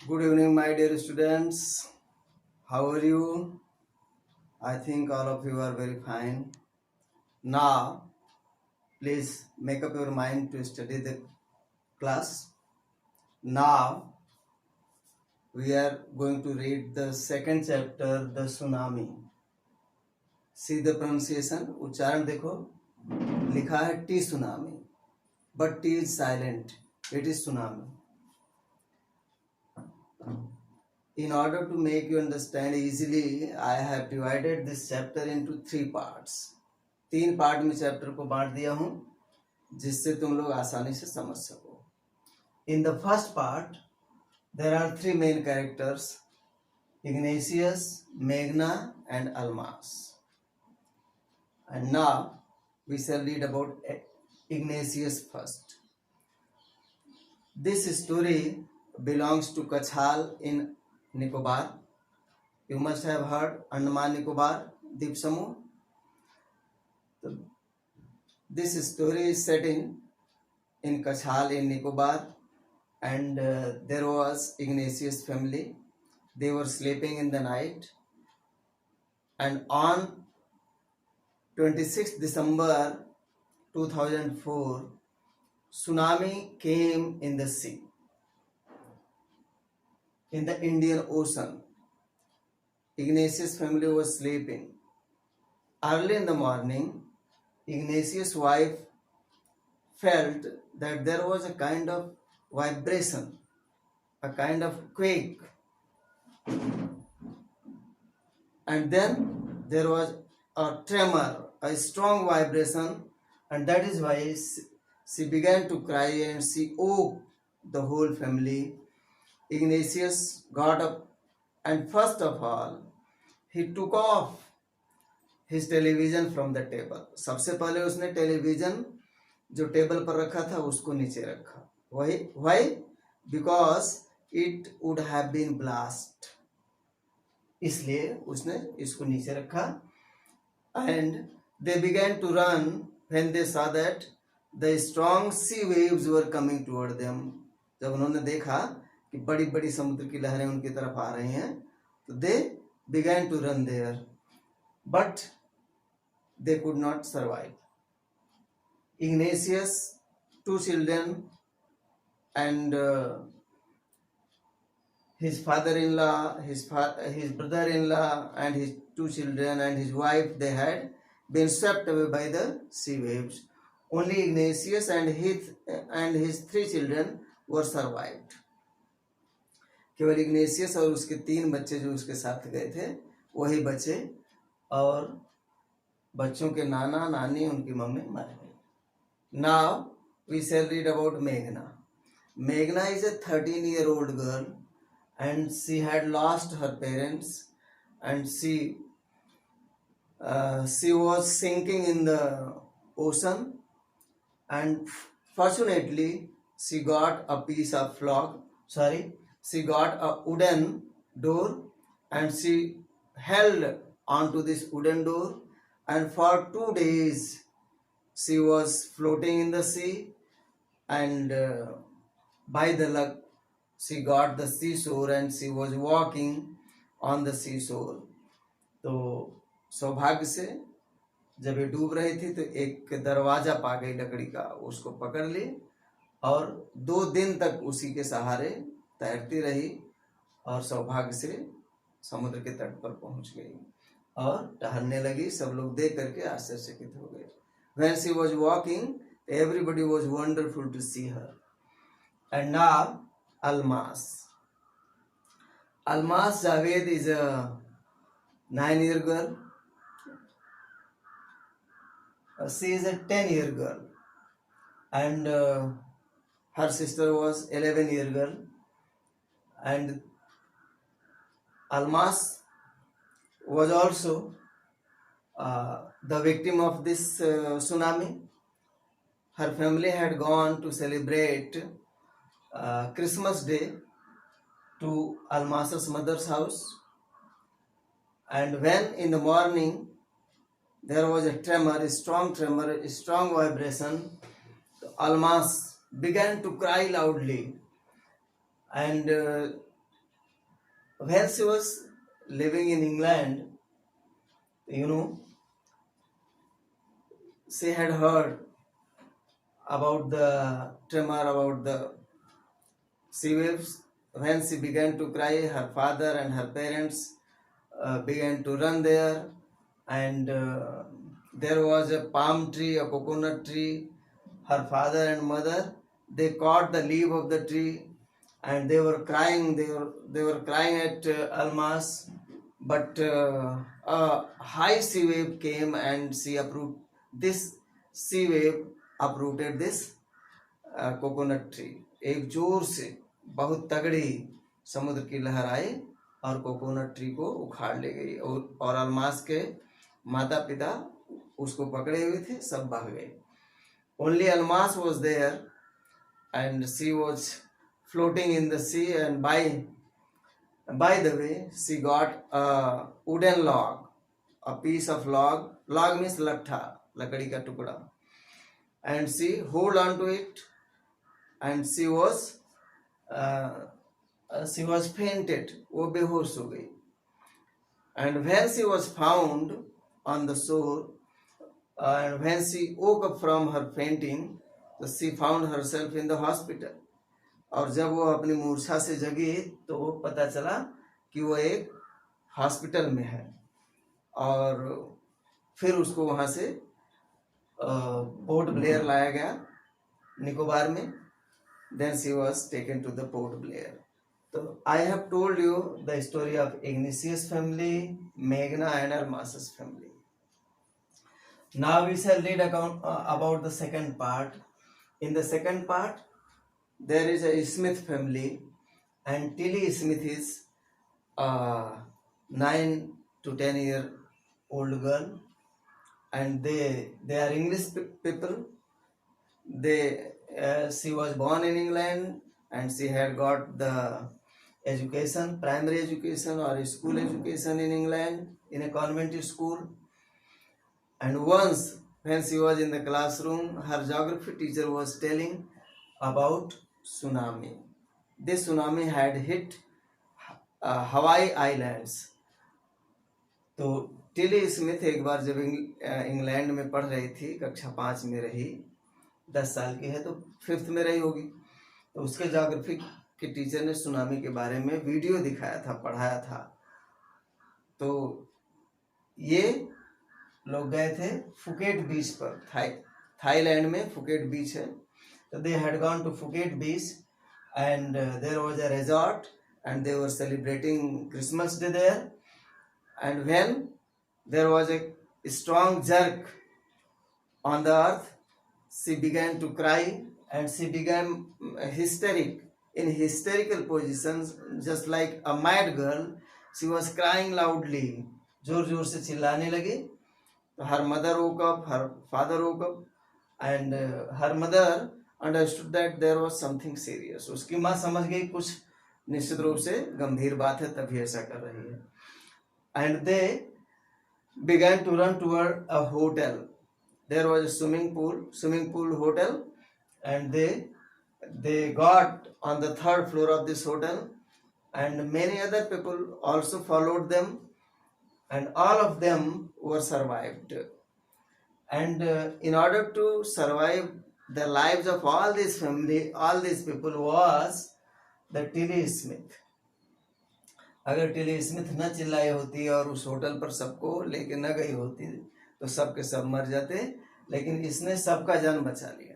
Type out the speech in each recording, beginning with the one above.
Good evening, my dear students. How are you? I think all of you are very fine. Now, please make up your mind to study the class. Now, we are going to read the second chapter, the tsunami. See the pronunciation, उच्चारण देखो, लिखा है T tsunami, but T is silent. It is tsunami. In order to make you understand easily, I have divided this chapter into 3 parts. 3 part में chapter को बांट दिया हूं जिससे तुम लोग आसानी से समझ सको. In the first part, there are 3 main characters: Ignatius, Meghna, and Almas. And now we shall read about Ignatius first. This story belongs to Kachhal in Nicobar. You must have heard Andaman Nicobar Deep Samuh. This story is set in Kachhal in Nicobar, and there was Ignatius family. They were sleeping in the night, and on 26th December 2004, tsunami came in the sea, in the Indian Ocean. Ignatius family was sleeping. Early in the morning, Ignatius' wife felt that there was a kind of vibration, a kind of quake, and then there was a tremor, a strong vibration, and that is why she began to cry and she woke the whole family. Ignatius got up and first of all he took off his television from the table. सबसे पहले उसने television जो table पर रखा था उसको नीचे रखा. Why? Because it would have been blast. इसलिए उसने इसको नीचे रखा. And they began to run when they saw that the strong sea waves were coming toward them. जब उन्होंने देखा कि बड़ी बड़ी समुद्र की लहरें उनकी तरफ आ रही हैं, तो they began to run there, but they could not survive. Ignatius, 2 children, and his father-in-law, his brother-in-law, and his 2 children and his wife, they had been swept away by the sea waves. Only Ignatius and his 3 children were survived. केवल Ignatius और उसके 3 बच्चे जो उसके साथ गए थे वही बचे, और बच्चों के नाना नानी उनकी मम्मी मर गई. Now we shall read about Meghna. Meghna is a 13-year-old girl, and she had lost her parents, and she was sinking in the ocean, and fortunately she got a wooden door, and she held onto this wooden door, and for 2 days she was floating in the sea, and by the luck she got the seashore and she was walking on the seashore. तो सौभाग्य से जब ये डूब रही थी तो एक दरवाजा पा गई लकड़ी का, उसको पकड़ ली और 2 दिन तक उसी के सहारे तैरती रही और सौभाग्य से समुद्र के तट पर पहुंच गई और टहलने लगी. सब लोग देख करके आश्चर्यचकित हो गए. When she was walking, everybody was wonderful to see her. And now Almas Javed is a 9-year girl. She is a 10-year girl, and her sister was 11-year girl. And Almas was also the victim of this tsunami. Her family had gone to celebrate Christmas Day to Almas's mother's house, and when in the morning there was a strong vibration, Almas began to cry loudly, and when she was living in England, you know, she had heard about the tremor, about the sea waves. When she began to cry, her father and her parents began to run there, and there was a palm tree, a coconut tree. Her father and mother, they caught the leaf of the tree, and they were crying. They were crying at Almas, but a high sea wave came and she uprooted this sea wave uprooted this coconut tree. एक जोर से बहुत तगड़ी समुद्र की लहर आई और coconut tree को उखाड़ ले गई, और अलमास के माता पिता उसको पकड़े हुए थे, सब भाग गए. Only Almas was there and she was floating in the sea, and by the way she got a wooden log, a piece of log means lattha, लकड़ी का टुकड़ा, and she hold on to it, and she was fainted, वो बेहोश हो गई. And when she was found on the shore, and when she woke up from her fainting, so she found herself in the hospital. और जब वो अपनी मूर्छा से जगी तो वो पता चला कि वो एक हॉस्पिटल में है, और फिर उसको वहाँ से पोर्ट ब्लेयर लाया गया, निकोबार में. Then she was taken to the Port Blair. तो I have told you the story of Ignatius family, मेघना and Almas's family. Now we shall read about the second part. In the second part, there is a Smith family, and Tilly Smith is a 9 to 10 year old girl, and they are English people. She was born in England, and she had got the education, primary education or school education in England in a convent school. And once when she was in the classroom, her geography teacher was telling about tsunami. This tsunami had hit Hawaii Islands. तो Tilly Smith एक बार जब England में पढ़ रही थी, कक्षा 5 में रही, 10 साल की है तो 5th में रही होगी, तो उसके ज्योग्राफी के टीचर ने सुनामी के बारे में वीडियो दिखाया था, पढ़ाया था. तो ये लोग गए थे फुकेट बीच पर, थाईलैंड में फुकेट बीच है. So they had gone to Phuket beach, and there was a resort, and they were celebrating Christmas Day there. And when there was a strong jerk on the earth, she began to cry, and she became hysterical positions, just like a mad girl. She was crying loudly, जोर जोर से चिल्लाने लगी. Her mother woke up, her father woke up, and her mother understood that there was something serious. उसकी माँ समझ गई कुछ निश्चित रूप से गंभीर बात है, तभी ऐसा कर रही है. And they began to run toward a hotel. There was a swimming pool hotel, and they got on the 3rd floor of this hotel, and many other people also followed them, and all of them were survived. And in order to survive the lives of all this family, all these people, was the Tilly Smith. अगर Tilly Smith न चिल्लाई होती और उस hotel पर सबको लेके न गई होती तो सब के सब मर जाते, लेकिन इसने सबका जान बचा लिया.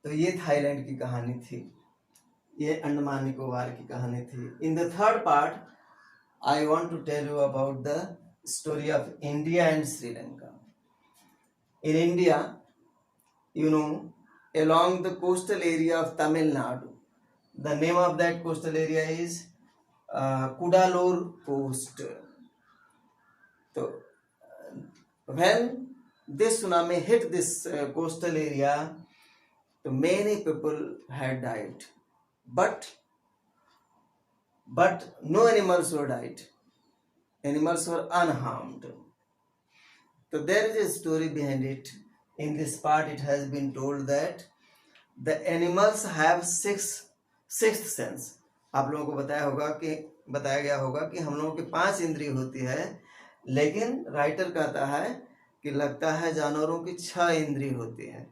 तो ये थाईलैंड की कहानी थी, ये अंडमान निकोबार की कहानी थी. In the third part I want to tell you about the story of India and Sri Lanka. In India, you know, along the coastal area of Tamil Nadu, the name of that coastal area is Kudalur Coast. So, when this tsunami hit this coastal area, so many people had died, but no animals were died. Animals were unharmed. So there is a story behind it. In this part, it has been told that the animals have sixth sense. आप लोगों को बताया होगा कि बताया गया होगा कि हम लोगों के 5 इंद्रिय होती है, लेकिन राइटर कहता है कि लगता है जानवरों की 6 इंद्रिय होती है.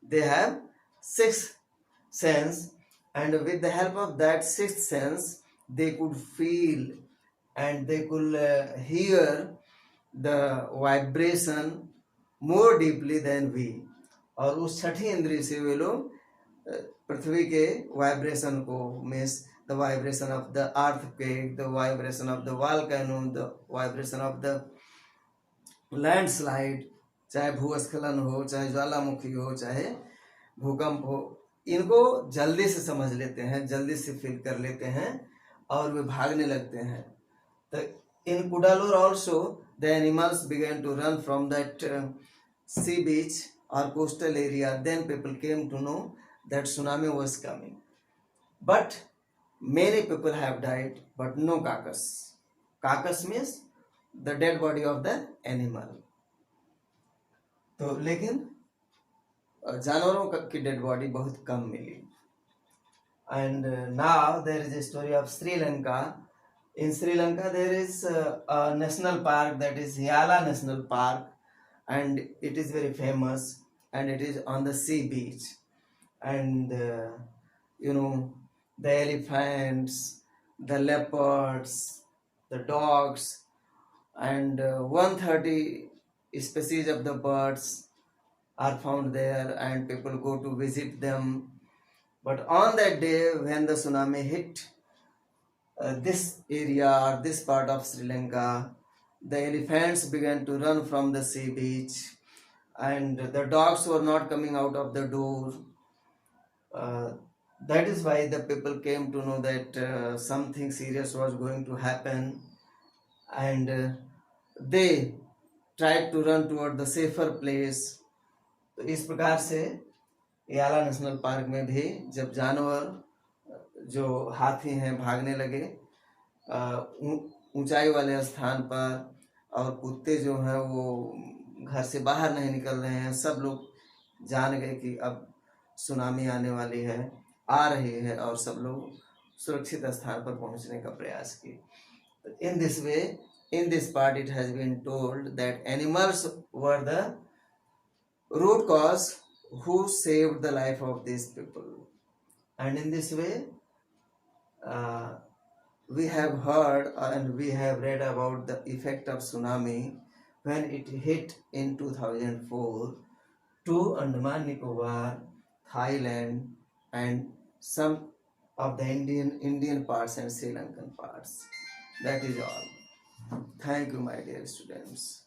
They have 6 sense, and with the help of that sixth sense they could feel and they could hear the vibration more deeply than we. और उस छठी इंद्रिय से वे लोग पृथ्वी के वाइब्रेशन को, means the vibration of the earthquake, the vibration of the volcano, the vibration of the landslide, चाहे भूस्खलन हो, चाहे ज्वालामुखी हो, चाहे भूकंप हो, इनको जल्दी से समझ लेते हैं, जल्दी से फील कर लेते हैं और वे भागने लगते हैं. तो in Cuddalore also the animals begin to run from that sea beach or coastal area. Then people came to know that tsunami was coming. But many people have died, but no carcass. Carcass means the dead body of the animal. तो लेकिन जानवरों की dead body बहुत कम मिली. And now there is a story of Sri Lanka. In Sri Lanka there is a national park, that is Yala National Park, and it is very famous, and it is on the sea beach. And you know, the elephants, the leopards, the dogs, and 130 species of the birds are found there, and people go to visit them. But on that day when the tsunami hit this area or this part of Sri Lanka, the elephants began to run from the sea beach, and the dogs were not coming out of the door. That is why the people came to know that something serious was going to happen, and they tried to run toward the safer place. तो इस प्रकार से याला national park में भी जब जानवर जो हाथी हैं भागने लगे ऊंचाई वाले स्थान पर, और कुत्ते जो हैं वो घर से बाहर नहीं निकल रहे हैं, सब लोग जान गए कि अब सुनामी आने वाली है, आ रही है, और सब लोग सुरक्षित स्थान पर पहुंचने का प्रयास किए. In this way, in this part it has been told that animals were the root cause who saved the life of these people. And in this way we have heard and we have read about the effect of tsunami when it hit in 2004 to Andaman Nicobar, Thailand, and some of the Indian parts and Sri Lankan parts. That is all. Thank you, my dear students.